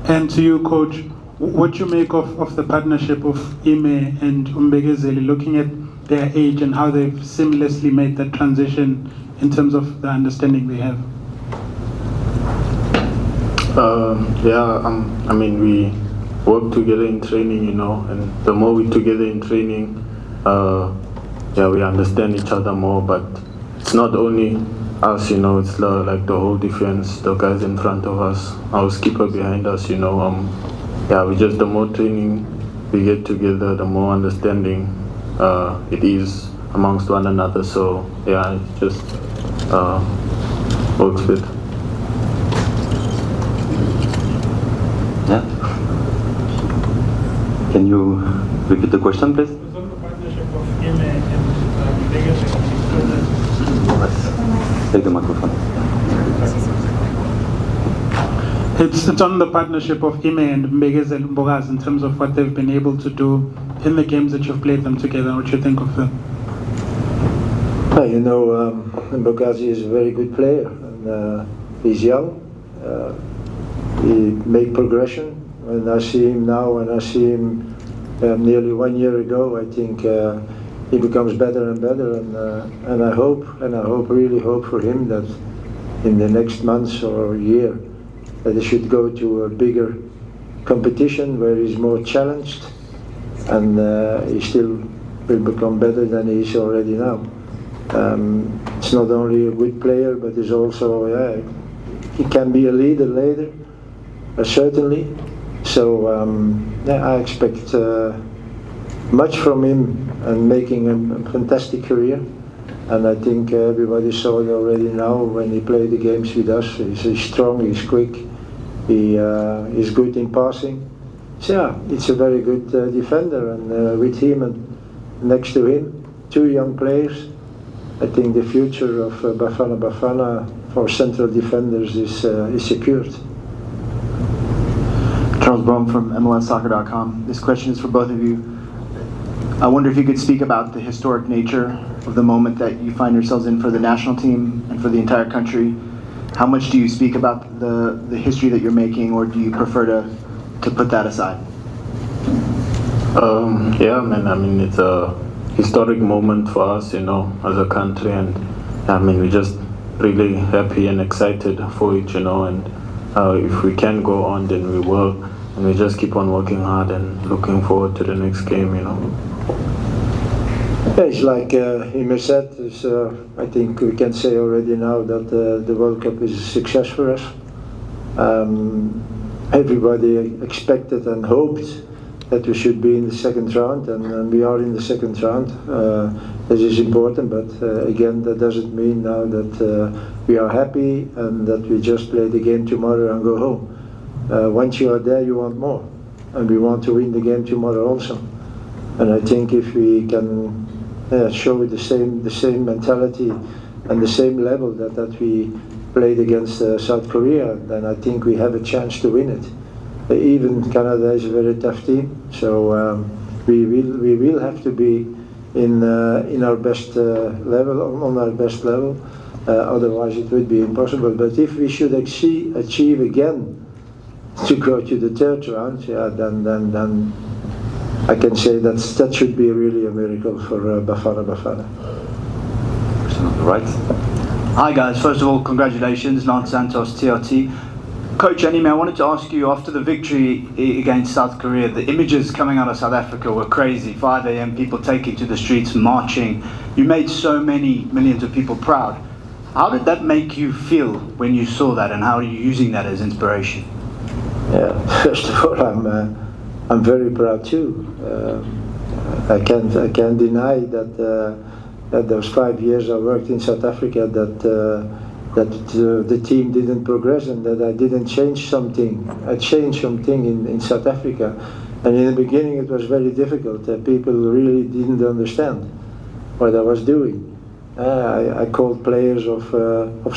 And to you, Coach, what do you make of the partnership of Ime and Umbegezeli, looking at their age and how they've seamlessly made that transition in terms of the understanding they have? I mean, we work together in training, and the more we're together in training, we understand each other more. But it's not only us, it's like the whole defense, the guys in front of us, our skipper behind us, we just, the more training we get together, the more understanding it is amongst one another. So it just works good. Yeah. Can you repeat the question, please? It's on the partnership of Ime and Mbegezeli. Take the microphone. It's on the partnership of Ime and Mbegezeli Mbogazi in terms of what they've been able to do in the games that you've played them together. What you think of them? Mbogazi is a very good player, and he's young. He made progression. When I see him now, and I see him nearly 1 year ago, I think he becomes better and better. And I really hope for him that in the next months or year, that he should go to a bigger competition where he's more challenged, and he still will become better than he is already now. It's not only a good player, but he's also he can be a leader later. Certainly. So I expect much from him and making a fantastic career. And I think everybody saw it already now when he played the games with us. He's strong, he's quick, he's good in passing. So it's a very good defender. And with him and next to him, two young players, I think the future of Bafana Bafana for central defenders is secured. Charles Brom from MLSsoccer.com. This question is for both of you. I wonder if you could speak about the historic nature of the moment that you find yourselves in for the national team and for the entire country. How much do you speak about the history that you're making, or do you prefer to put that aside? I mean, it's a historic moment for us, as a country, and I mean, we're just really happy and excited for it, and if we can go on, then we will. And we just keep on working hard and looking forward to the next game, It's like Ime said, I think we can say already now that the World Cup is a success for us. Everybody expected and hoped that we should be in the second round, and we are in the second round. This is important, but again, that doesn't mean now that we are happy and that we just play the game tomorrow and go home. Once you are there, you want more, and we want to win the game tomorrow also. And I think if we can show the same mentality and the same level that we played against South Korea, then I think we have a chance to win it. Even Canada is a very tough team, so we will have to be in our best level, on our best level. Otherwise, it would be impossible. But if we should achieve again to go to the third round, then I can say that should be really a miracle for Bafana Bafana. Right. Hi guys, first of all, congratulations, Lance Santos, TRT. Coach Ime, I wanted to ask you, after the victory against South Korea, the images coming out of South Africa were crazy. 5 a.m, people taking to the streets, marching. You made so many millions of people proud. How did that make you feel when you saw that, and how are you using that as inspiration? Yeah, first of all, I'm very proud too. I can't deny that those 5 years I worked in South Africa, that the team didn't progress and that I didn't change something. I changed something in South Africa, and in the beginning it was very difficult. People really didn't understand what I was doing. I called players of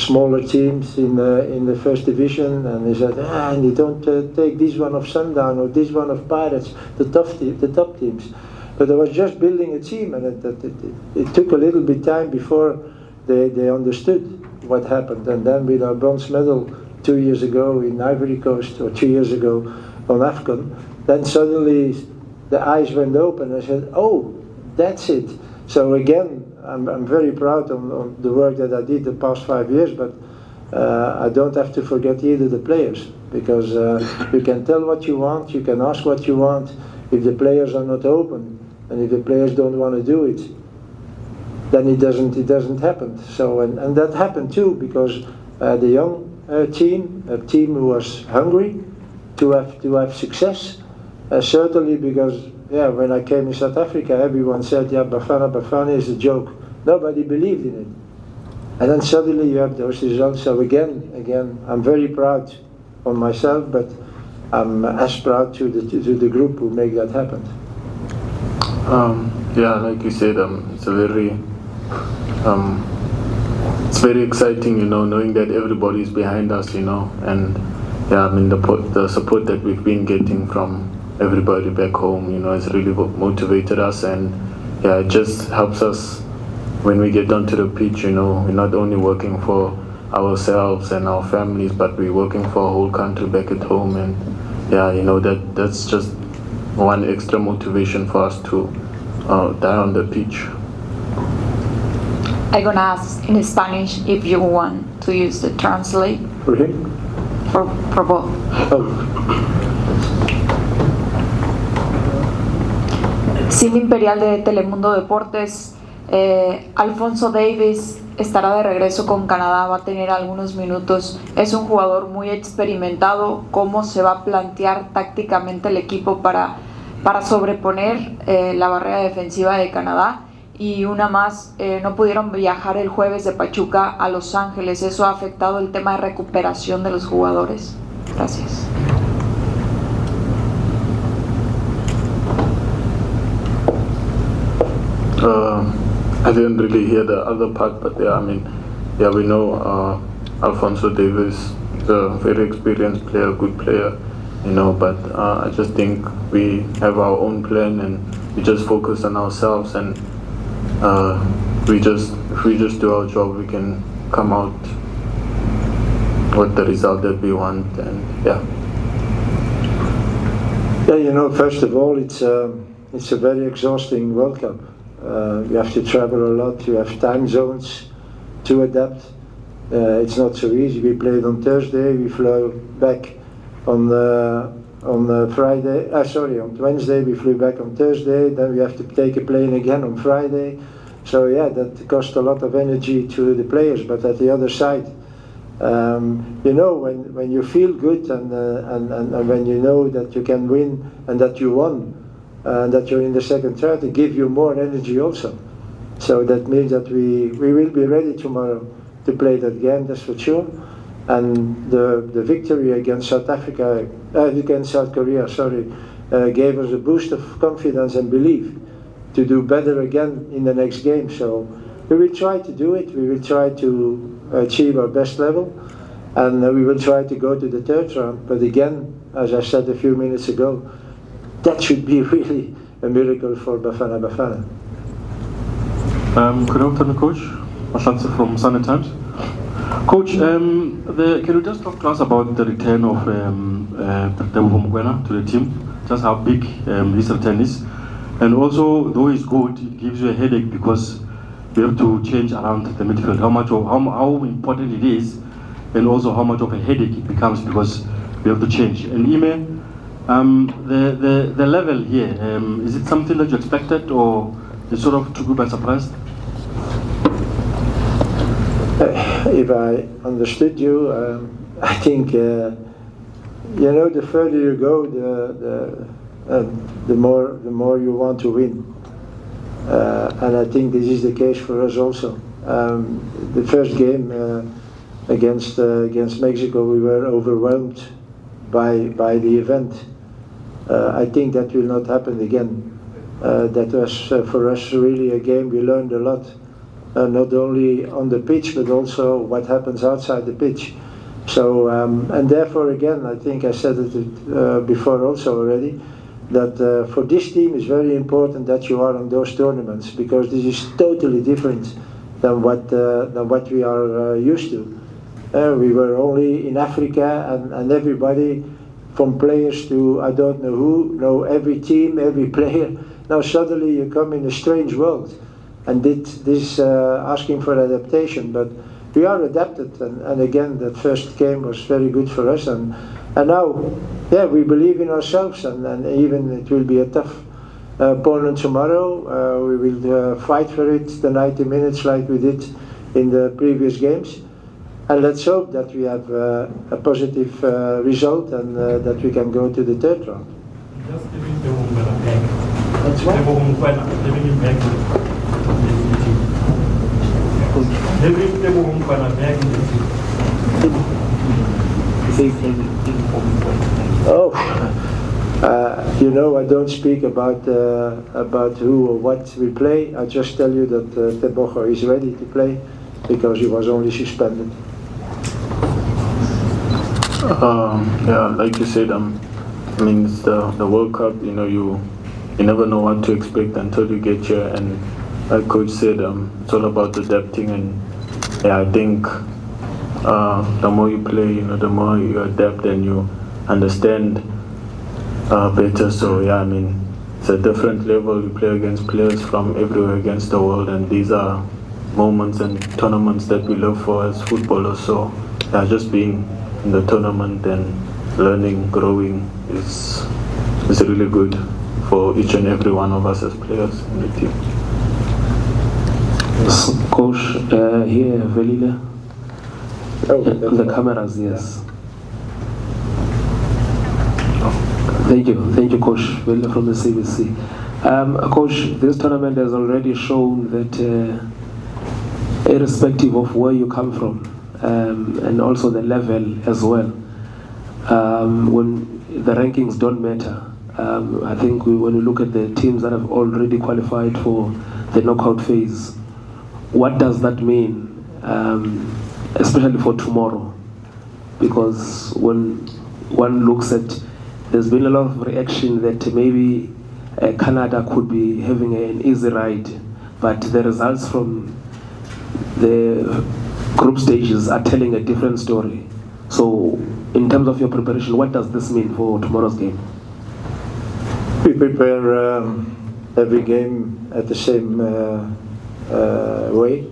smaller teams in the first division, and they said, and you don't take this one of Sundown or this one of Pirates, the top teams. But I was just building a team, and it took a little bit time before they understood what happened. And then with our bronze medal 2 years ago in Ivory Coast or 2 years ago on AFCON, then suddenly the eyes went open. I said, oh, that's it. So again, I'm very proud on the work that I did the past 5 years, but I don't have to forget either the players, because you can tell what you want, you can ask what you want. If the players are not open, and if the players don't want to do it, then it doesn't happen. So and that happened too, because the young team, a team who was hungry to have success, certainly because when I came in South Africa, everyone said, Bafana Bafana is a joke. Nobody believed in it. And then suddenly you have those results. So again, I'm very proud on myself, but I'm as proud to the group who make that happen. Like you said, it's very exciting, knowing that everybody is behind us, and the support that we've been getting from everybody back home, has really motivated us, and it just helps us when we get onto the pitch. We're not only working for ourselves and our families, but we're working for a whole country back at home, and that's just one extra motivation for us to die on the pitch. I'm gonna ask in Spanish if you want to use the translate. For him? For both. Sim Imperial de Telemundo Deportes. Alfonso Davis estará de regreso con Canadá, va a tener algunos minutos. Es un jugador muy experimentado. ¿Cómo se va a plantear tácticamente el equipo para sobreponer la barrera defensiva de Canadá? Y una más, no pudieron viajar el jueves de Pachuca a Los Ángeles. ¿Eso ha afectado el tema de recuperación de los jugadores? Gracias. I didn't really hear the other part, but we know Alfonso Davis is a very experienced player, good player, but I just think we have our own plan, and we just focus on ourselves, and if we just do our job, we can come out with the result that we want, and first of all, it's a very exhausting World Cup. You have to travel a lot, you have time zones to adapt. It's not so easy. We played on Thursday, we flew back on Wednesday, we flew back on Thursday, then we have to take a plane again on Friday. So that cost a lot of energy to the players, but at the other side, when you feel good and when you know that you can win and that you won, and that you're in the second third, it gives you more energy also. So that means that we will be ready tomorrow to play that game, that's for sure. And the victory against South Korea, gave us a boost of confidence and belief to do better again in the next game. So we will try to do it, we will try to achieve our best level, and we will try to go to the third round. But again, as I said a few minutes ago, that should be really a miracle for Bafana Bafana. Good afternoon, Coach. Mashansa from Sunday Times. Coach, can you just talk to us about the return of Mukwena to the team? Just how big his return is, and also though it's good, it gives you a headache because you have to change around the midfield. How important it is, and also how much of a headache it becomes because you have to change. And Ime, the level here, is it something that you expected, or it sort of took you by surprise? If I understood you, I think the further you go, the more you want to win, and I think this is the case for us also. The first game against Mexico, we were overwhelmed by the event. I think that will not happen again. That was for us really a game we learned a lot, not only on the pitch but also what happens outside the pitch. So and therefore again, I think I said it before also already, that for this team it's very important that you are on those tournaments, because this is totally different than what we are used to. We were only in Africa, and everybody, from players to I don't know who, know every team, every player. Now suddenly you come in a strange world, and this asking for adaptation. But we are adapted, and again, that first game was very good for us, and now, yeah, we believe in ourselves, and even it will be a tough opponent tomorrow. We will fight for it the 90 minutes like we did in the previous games. And let's hope that we have a positive result and that we can go to the third round. Just giving the woman back. That's what? Giving him back Giving the woman back in the team. Oh, you know, I don't speak about who or what we play. I just tell you that Tebogo is ready to play because he was only suspended. Yeah, like you said, I mean, it's the World Cup. You know, you never know what to expect until you get here. And like Coach said, it's all about adapting. And yeah, I think the more you play, you know, the more you adapt and you understand better. So yeah, I mean, it's a different level. You play against players from everywhere against the world, and these are moments and tournaments that we live for as footballers. So yeah, just being in the tournament and learning, growing is really good for each and every one of us as players in the team. Coach, here, Velila. Oh, The cameras, yes. Thank you, Coach Velila from the CBC. Coach, this tournament has already shown that irrespective of where you come from, and also the level as well, when the rankings don't matter. I think when we look at the teams that have already qualified for the knockout phase, what does that mean, especially for tomorrow? Because when one looks at, there's been a lot of reaction that maybe Canada could be having an easy ride, but the results from the group stages are telling a different story. So, in terms of your preparation, what does this mean for tomorrow's game? We prepare every game at the same way.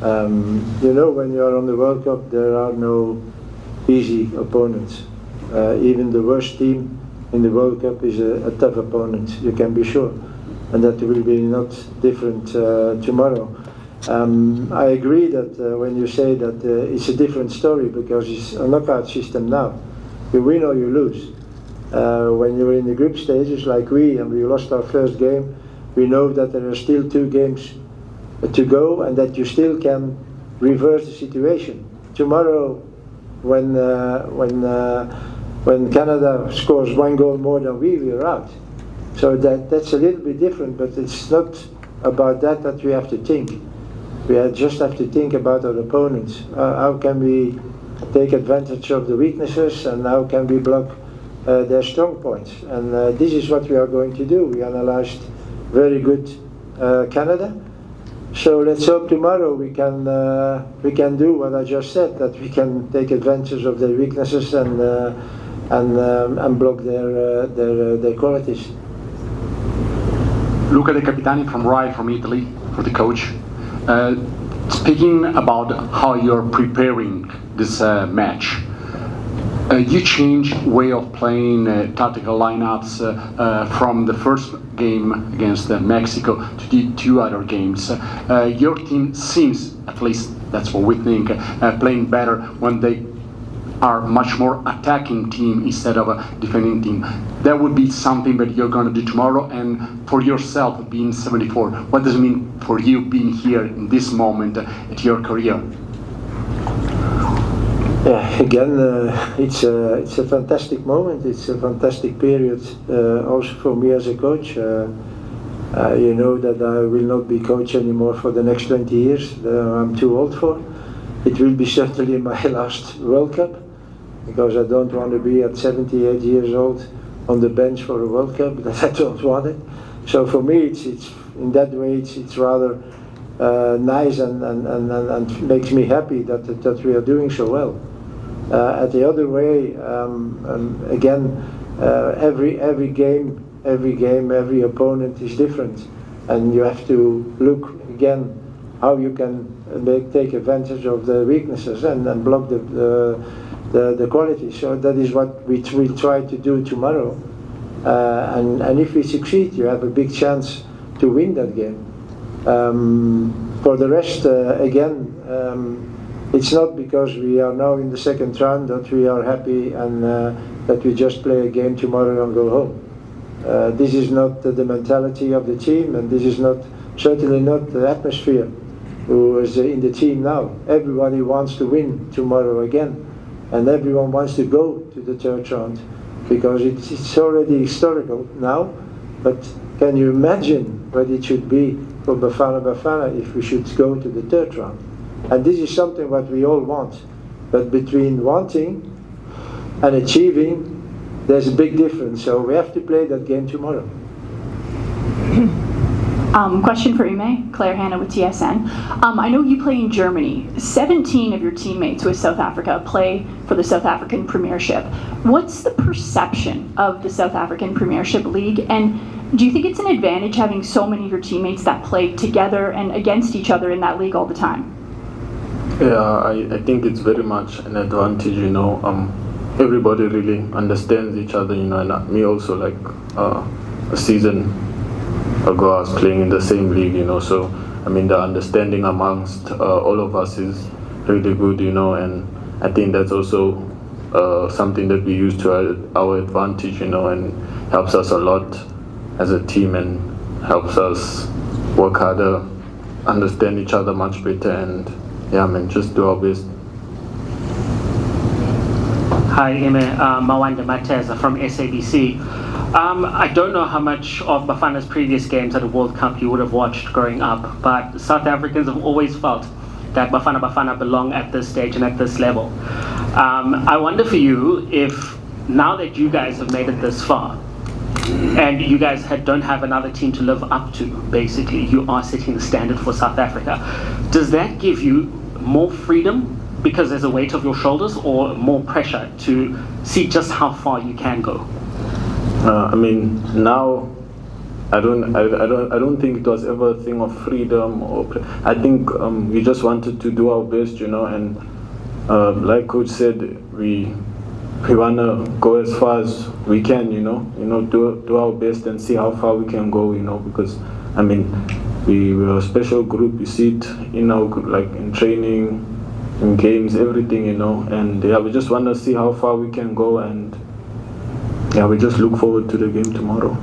You know, when you are on the World Cup, there are no easy opponents. Even the worst team in the World Cup is a tough opponent, you can be sure. And that will be not different tomorrow. I agree that when you say that it's a different story because it's a knockout system now. You win or you lose. When you're in the group stages like we, and we lost our first game, we know that there are still 2 games to go and that you still can reverse the situation. Tomorrow, when Canada scores 1 goal more than we are out. So that's a little bit different, but it's not about that we have to think. We just have to think about our opponents. How can we take advantage of the weaknesses and how can we block their strong points? And this is what we are going to do. We analyzed very good Canada. So let's hope tomorrow we can do what I just said, that we can take advantage of their weaknesses and block their qualities. Luca De Capitani from Rai from Italy, for the coach. Speaking about how you're preparing this match, you change way of playing tactical lineups from the first game against Mexico to the 2 other games. Your team seems, at least that's what we think, playing better when they are much more attacking team instead of a defending team. That would be something that you're going to do tomorrow. And for yourself, being 74, what does it mean for you being here in this moment at your career? Yeah, again, it's a fantastic moment. It's a fantastic period, also for me as a coach. You know that I will not be coach anymore for the next 20 years. I'm too old for. It will be certainly my last World Cup, because I don't want to be at 78 years old on the bench for a World Cup. I don't want it. So for me, it's in that way, it's rather nice and makes me happy that we are doing so well. At the other way, again, every game, every opponent is different, and you have to look again how you can take advantage of the weaknesses and block the quality. So that is what we will try to do tomorrow. And if we succeed, you have a big chance to win that game. For the rest, again, it's not because we are now in the second round that we are happy and that we just play a game tomorrow and go home. This is not the mentality of the team, and this is certainly not the atmosphere who is in the team now. Everybody wants to win tomorrow again, and everyone wants to go to the third round because it's already historical now. But can you imagine what it should be for Bafana Bafana if we should go to the third round? And this is something what we all want. But between wanting and achieving, there's a big difference. So we have to play that game tomorrow. Question for Ime, Claire Hanna with TSN. I know you play in Germany. 17 of your teammates with South Africa play for the South African Premiership. What's the perception of the South African Premiership League? And do you think it's an advantage having so many of your teammates that play together and against each other in that league all the time? Yeah, I think it's very much an advantage, you know. Everybody really understands each other, you know, and me also, like a season ago I was playing in the same league, you know, so I mean the understanding amongst all of us is really good, you know, and I think that's also something that we use to our advantage, you know, and helps us a lot as a team and helps us work harder, understand each other much better, and yeah, I mean, just do our best. Hi, Ime. Mawanda Mateza from SABC. I don't know how much of Bafana's previous games at the World Cup you would have watched growing up, but South Africans have always felt that Bafana Bafana belong at this stage and at this level. I wonder for you if, now that you guys have made it this far, and you guys don't have another team to live up to, basically, you are setting the standard for South Africa. Does that give you more freedom because there's a weight off your shoulders, or more pressure to see just how far you can go? I mean, now I don't think it was ever a thing of freedom I think we just wanted to do our best, you know, and like Coach said, we wanna go as far as we can, you know, do our best and see how far we can go, you know, because I mean we're a special group. You see it in our, like, in training, in games, everything, you know, and yeah, we just want to see how far we can go, and yeah, we just look forward to the game tomorrow.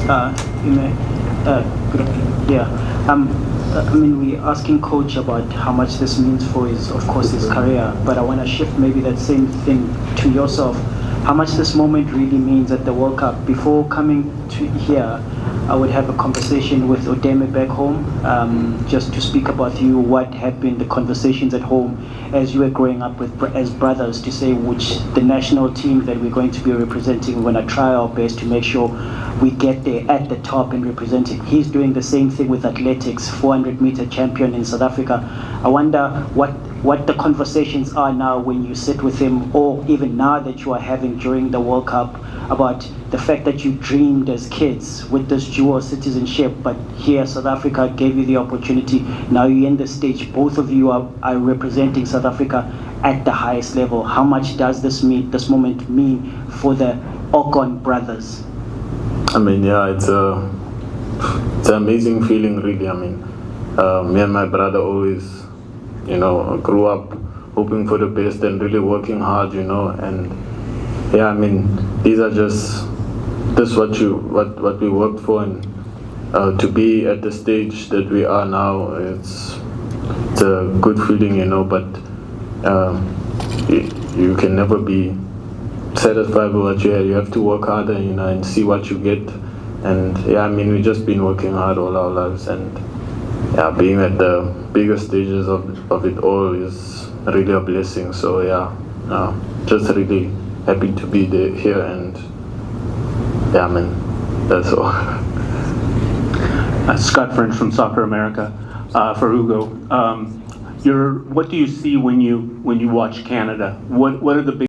Good afternoon. Yeah, I mean, we're asking Coach about how much this means for his, of course, his career, but I want to shift maybe that same thing to yourself. How much this moment really means at the World Cup. Before coming to here, I would have a conversation with Odeme back home, just to speak about you, what had been the conversations at home as you were growing up as brothers, to say which the national team that we're going to be representing, we're going to try our best to make sure we get there at the top and represent it. He's doing the same thing with athletics, 400-meter champion in South Africa. I wonder what the conversations are now when you sit with him, or even now that you are having during the World Cup, about the fact that you dreamed as kids with this dual citizenship, but here South Africa gave you the opportunity. Now you're in the stage, both of you are representing South Africa at the highest level. How much does this moment mean for the Okon brothers? I mean, yeah, it's an amazing feeling, really. I mean, me and my brother always, you know, grew up hoping for the best and really working hard, you know, and yeah, I mean, these are just what we worked for, and to be at the stage that we are now, it's a good feeling, you know, but you can never be satisfied with what you have. You have to work harder, you know, and see what you get. And yeah, I mean, we've just been working hard all our lives, and yeah, being at the biggest stages of it all is really a blessing. So yeah, just really happy to be here, and yeah, man, that's all. Scott French from Soccer America for Hugo. What do you see when you watch Canada? What are the big